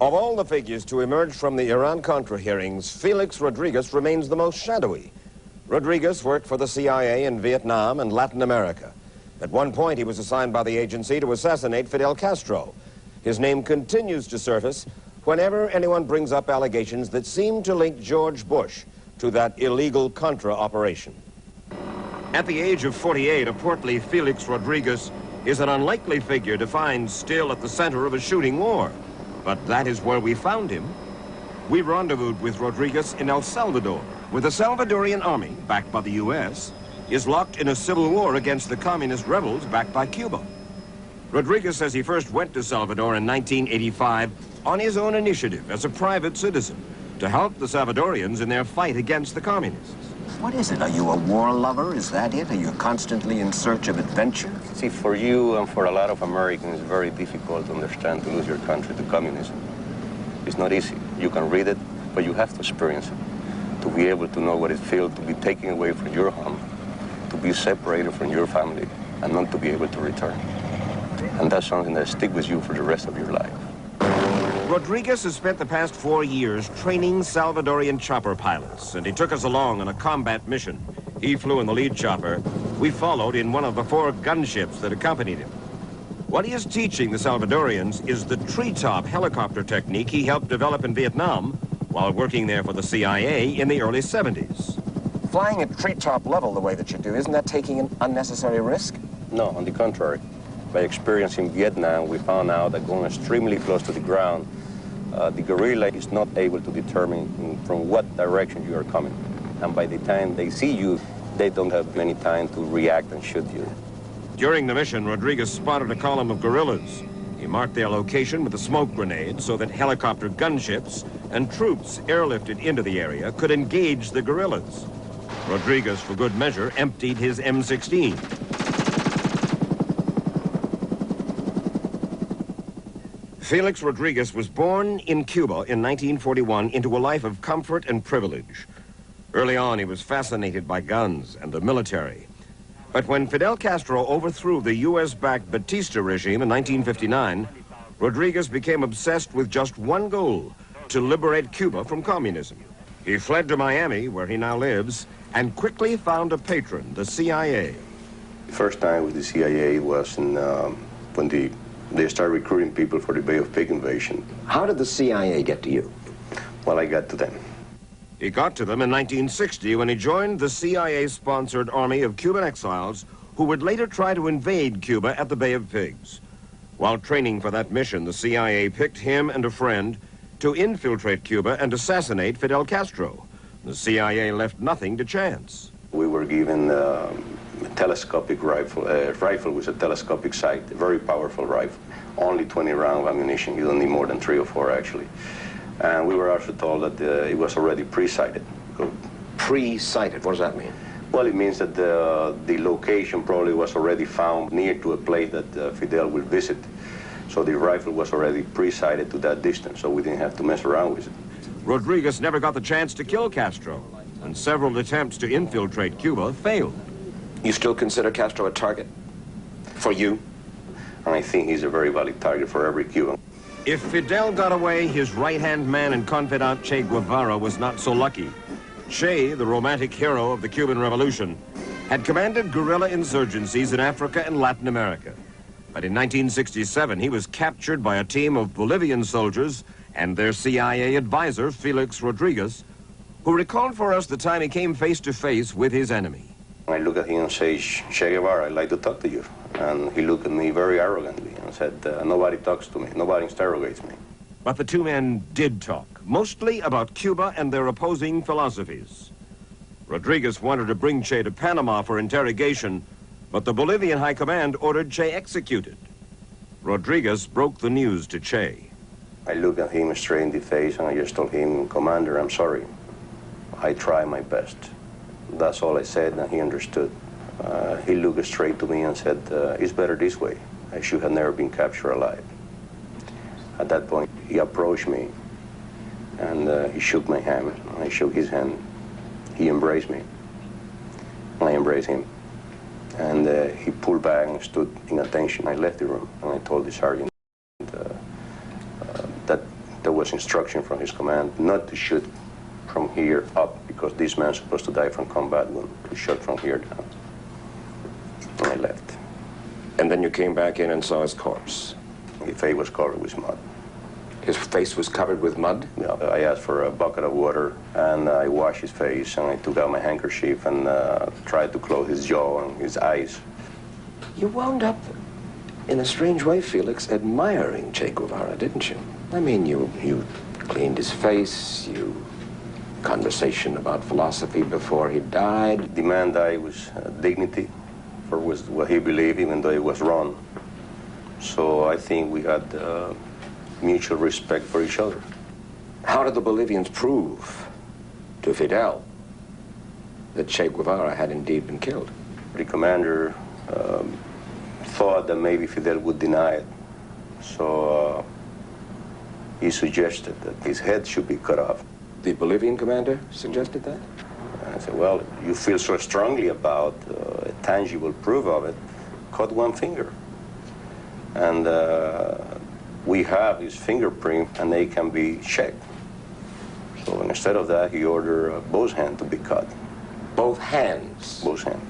Of all the figures to emerge from the Iran-Contra hearings, Felix Rodriguez remains the most shadowy. Rodriguez worked for the CIA in Vietnam and Latin America. At one point, he was assigned by the agency to assassinate Fidel Castro. His name continues to surface whenever anyone brings up allegations that seem to link George Bush to that illegal Contra operation. At the age of 48, a portly Felix Rodriguez is an unlikely figure to find still at the center of a shooting war. But that is where we found him. We rendezvoused with Rodriguez in El Salvador, where the Salvadorian army, backed by the U.S., is locked in a civil war against the communist rebels backed by Cuba. Rodriguez says he first went to Salvador in 1985 on his own initiative as a private citizen to help the Salvadorians in their fight against the communists. What is it? Are you a war lover? Is that it? Are you constantly in search of adventure? See, for you and for a lot of Americans, it's very difficult to understand to lose your country to communism. It's not easy. You can read it, but you have to experience it to be able to know what it feels to be taken away from your home, to be separated from your family, and not to be able to return. And that's something that sticks with you for the rest of your life. Rodriguez has spent the past 4 years training Salvadorian chopper pilots, and he took us along on a combat mission. He flew in the lead chopper. We followed in one of the 4 gunships that accompanied him. What he is teaching the Salvadorians is the treetop helicopter technique he helped develop in Vietnam while working there for the CIA in the early 70s. Flying at treetop level the way that you do, isn't that taking an unnecessary risk? No, on the contrary. By experience in Vietnam, we found out that going extremely close to the ground, the guerrilla is not able to determine from what direction you are coming. And by the time they see you, they don't have any time to react and shoot you. During the mission, Rodriguez spotted a column of guerrillas. He marked their location with a smoke grenade so that helicopter gunships and troops airlifted into the area could engage the guerrillas. Rodriguez, for good measure, emptied his M16. Felix Rodriguez was born in Cuba in 1941 into a life of comfort and privilege. Early on, he was fascinated by guns and the military. But when Fidel Castro overthrew the U.S.-backed Batista regime in 1959, Rodriguez became obsessed with just one goal: to liberate Cuba from communism. He fled to Miami, where he now lives, and quickly found a patron, the CIA. The first time with the CIA was when they started recruiting people for the Bay of Pig invasion. How did the CIA get to you? Well, I got to them. He got to them in 1960 when he joined the CIA-sponsored army of Cuban exiles who would later try to invade Cuba at the Bay of Pigs. While training for that mission, the CIA picked him and a friend to infiltrate Cuba and assassinate Fidel Castro. The CIA left nothing to chance. We were given a telescopic rifle, a rifle with a telescopic sight, a very powerful rifle, only 20 rounds of ammunition. You don't need more than 3 or 4, actually. And we were also told that it was already pre-sighted. Pre-sighted? What does that mean? Well, it means that the location probably was already found near to a place that Fidel will visit. So the rifle was already pre-sighted to that distance, so we didn't have to mess around with it. Rodriguez never got the chance to kill Castro, and several attempts to infiltrate Cuba failed. You still consider Castro a target? For you? And I think he's a very valid target for every Cuban. If Fidel got away, his right-hand man and confidant Che Guevara was not so lucky. Che, the romantic hero of the Cuban Revolution, had commanded guerrilla insurgencies in Africa and Latin America. But in 1967, he was captured by a team of Bolivian soldiers and their CIA advisor, Felix Rodriguez, who recalled for us the time he came face-to-face with his enemy. I look at him and say, Che Guevara, I'd like to talk to you. And he looked at me very arrogantly and said, nobody talks to me, nobody interrogates me. But the two men did talk, mostly about Cuba and their opposing philosophies. Rodriguez wanted to bring Che to Panama for interrogation, but the Bolivian High Command ordered Che executed. Rodriguez broke the news to Che. I looked at him straight in the face and I just told him, Commander, I'm sorry. I tried my best. That's all I said, and he understood. He looked straight to me and said, it's better this way. I should have never been captured alive. At that point, he approached me, and he shook my hand, and I shook his hand. He embraced me, and I embraced him. And he pulled back and stood in attention. I left the room, and I told the sergeant that There was instruction from his command not to shoot from here up, because this man's supposed to die from combat wound, to shoot from here down. And I left. And then you came back in and saw his corpse. His face was covered with mud. His face was covered with mud? Yeah, I asked for a bucket of water, and I washed his face, and I took out my handkerchief and tried to close his jaw and his eyes. You wound up, in a strange way, Felix, admiring Che Guevara, didn't you? I mean, you cleaned his face, you... conversation about philosophy before he died. The man died with dignity for what he believed, even though it was wrong. So I think we had mutual respect for each other. How did the Bolivians prove to Fidel that Che Guevara had indeed been killed? The commander thought that maybe Fidel would deny it. So he suggested that his head should be cut off. The Bolivian commander suggested that? And I said, well, you feel so strongly about a tangible proof of it, cut one finger. And we have his fingerprint, and they can be checked. So instead of that, he ordered both hands to be cut. Both hands? Both hands.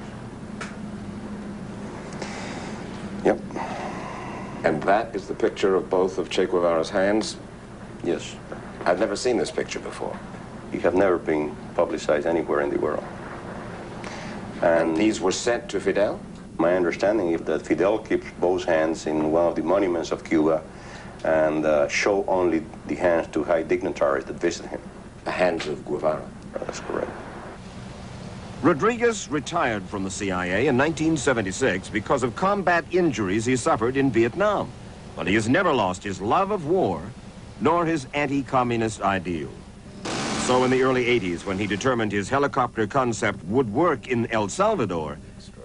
Yep. And that is the picture of both of Che Guevara's hands? Yes. I've never seen this picture before. You have never been publicized anywhere in the world. And these were sent to Fidel? My understanding is that Fidel keeps both hands in one of the monuments of Cuba and show only the hands to high dignitaries that visit him. The hands of Guevara? That's correct. Rodriguez retired from the CIA in 1976 because of combat injuries he suffered in Vietnam. But he has never lost his love of war, nor his anti-communist ideal. So in the early 80s, when he determined his helicopter concept would work in El Salvador,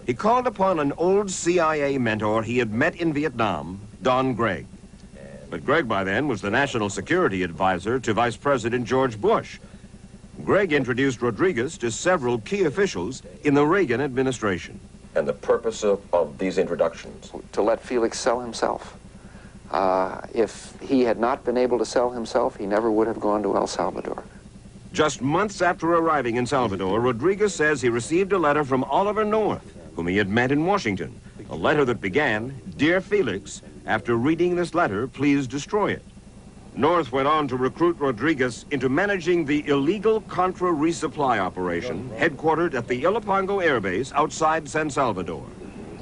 he called upon an old CIA mentor he had met in Vietnam, Don Gregg. But Gregg by then was the national security advisor to Vice President George Bush. Gregg introduced Rodriguez to several key officials in the Reagan administration. And the purpose of these introductions? To let Felix sell himself. If he had not been able to sell himself, he never would have gone to El Salvador. Just months after arriving in Salvador, Rodriguez says he received a letter from Oliver North, whom he had met in Washington. A letter that began, "Dear Felix, after reading this letter, please destroy it." North went on to recruit Rodriguez into managing the illegal Contra resupply operation, headquartered at the Ilopango Air Base outside San Salvador.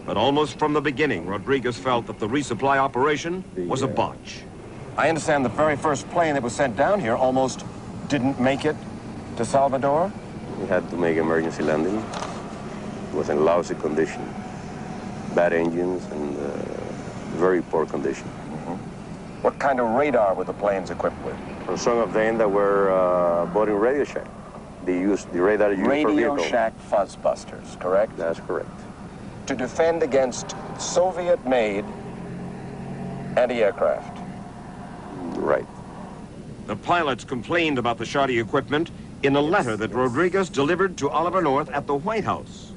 But almost from the beginning, Rodriguez felt that the resupply operation was a botch. I understand the very first plane that was sent down here almost didn't make it to Salvador? We had to make emergency landing. It was in lousy condition. Bad engines and very poor condition. What kind of radar were the planes equipped with? For some of them that were bought in Radio Shack. They used the radar used for Radio vehicle. Shack fuzzbusters, correct? That's correct. To defend against Soviet-made anti-aircraft. Right. The pilots complained about the shoddy equipment in a letter that Rodriguez delivered to Oliver North at the White House.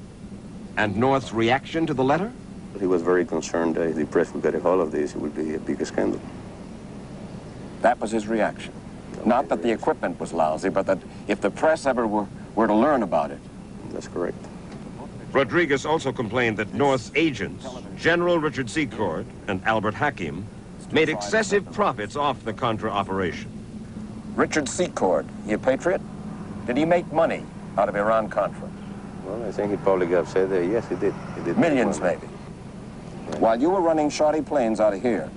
And North's reaction to the letter? He was very concerned that if the press would get a hold of this, it would be a big scandal. That was his reaction. Not that the equipment was lousy, but that if the press ever were to learn about it. That's correct. Rodriguez also complained that North's agents, General Richard Secord and Albert Hakim, made excessive profits off the Contra operation. Richard Secord, he a patriot? Did he make money out of Iran-Contra? Well, I think he probably got upset that, yes, he did. He did. Millions, maybe. Right. While you were running shoddy planes out of here,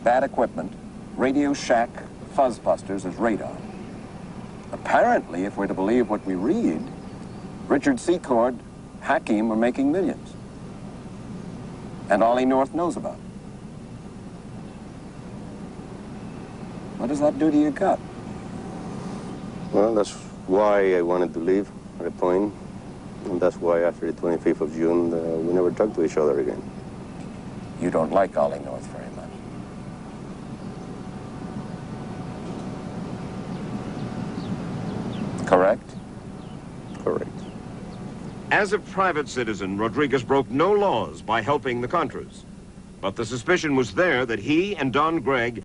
bad equipment, Radio Shack fuzzbusters as radar. Apparently, if we're to believe what we read, Richard Secord, Hakim were making millions. And Ollie North knows about it. What does that do to your gut? Well, that's why I wanted to leave at a point, and that's why after the 25th of June, we never talked to each other again. You don't like Ollie North very much. Correct? Correct. As a private citizen, Rodriguez broke no laws by helping the Contras. But the suspicion was there that he and Don Gregg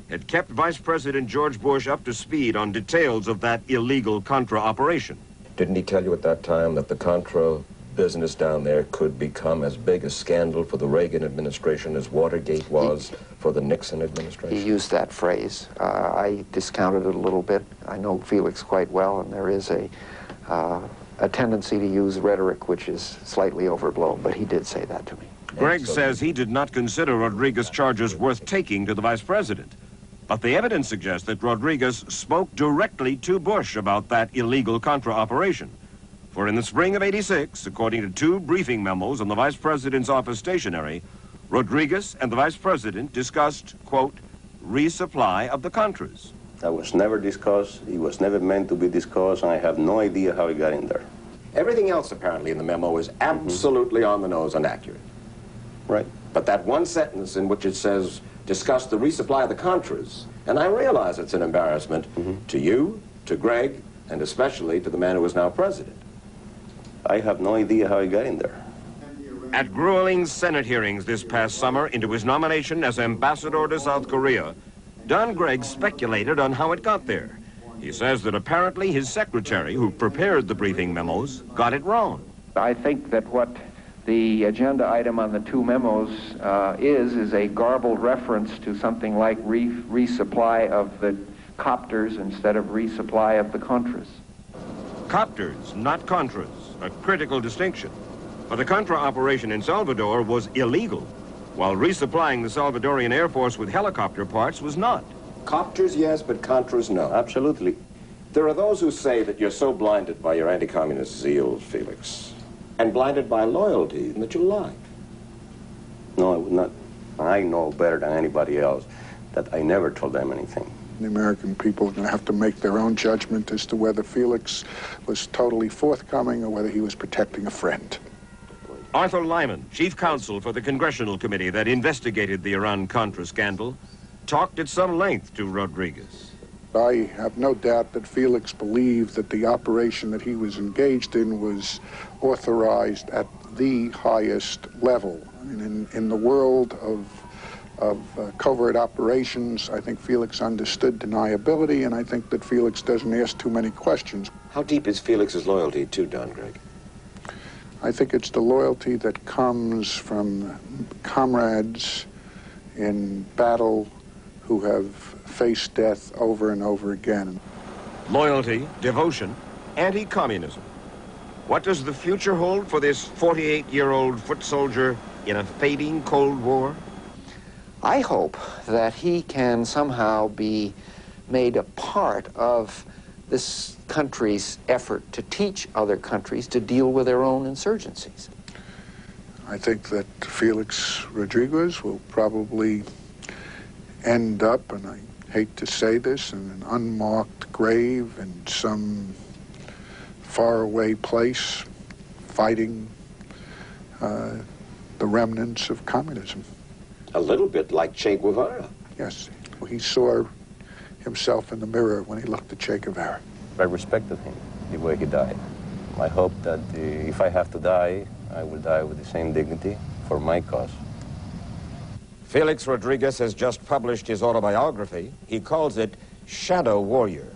had kept Vice President George Bush up to speed on details of that illegal Contra operation. Didn't he tell you at that time that the Contra business down there could become as big a scandal for the Reagan administration as Watergate was for the Nixon administration? He used that phrase. I discounted it a little bit. I know Felix quite well, and there is a tendency to use rhetoric which is slightly overblown, but he did say that to me. Gregg says he did not consider Rodriguez' charges worth taking to the vice president. But the evidence suggests that Rodriguez spoke directly to Bush about that illegal Contra operation. For in the spring of '86, according to 2 briefing memos on the vice president's office stationery, Rodriguez and the vice president discussed, quote, resupply of the Contras. That was never discussed. It was never meant to be discussed, and I have no idea how it got in there. Everything else apparently in the memo is absolutely on the nose and accurate. Right. But that one sentence in which it says, discuss the resupply of the Contras, and I realize it's an embarrassment to you, to Gregg, and especially to the man who is now president. I have no idea how it got in there. At grueling Senate hearings this past summer into his nomination as ambassador to South Korea, Don Gregg speculated on how it got there. He says that apparently his secretary, who prepared the briefing memos, got it wrong. I think that what the agenda item on the 2 memos is a garbled reference to something like resupply of the copters instead of resupply of the Contras. Copters, not Contras, a critical distinction. But the Contra operation in Salvador was illegal, while resupplying the Salvadorian Air Force with helicopter parts was not. Copters, yes, but Contras, no. Absolutely. There are those who say that you're so blinded by your anti-communist zeal, Felix, and blinded by loyalty that you lie. No, I would not. I know better than anybody else that I never told them anything. The American people are going to have to make their own judgment as to whether Felix was totally forthcoming or whether he was protecting a friend. Arthur Lyman, chief counsel for the congressional committee that investigated the Iran-Contra scandal, talked at some length to Rodriguez. I have no doubt that Felix believed that the operation that he was engaged in was authorized at the highest level. I mean, in the world of covert operations, I think Felix understood deniability, and I think that Felix doesn't ask too many questions. How deep is Felix's loyalty to Don Gregg? I think it's the loyalty that comes from comrades in battle who have faced death over and over again. Loyalty, devotion, anti-communism. What does the future hold for this 48-year-old foot soldier in a fading Cold War? I hope that he can somehow be made a part of this country's effort to teach other countries to deal with their own insurgencies. I think that Felix Rodriguez will probably end up, and I hate to say this, in an unmarked grave in some faraway place, fighting the remnants of communism. A little bit like Che Guevara. Yes, he saw himself in the mirror when he looked at Che Guevara. I respected him, the way he died. I hope that if I have to die, I will die with the same dignity for my cause. Felix Rodriguez has just published his autobiography. He calls it Shadow Warrior.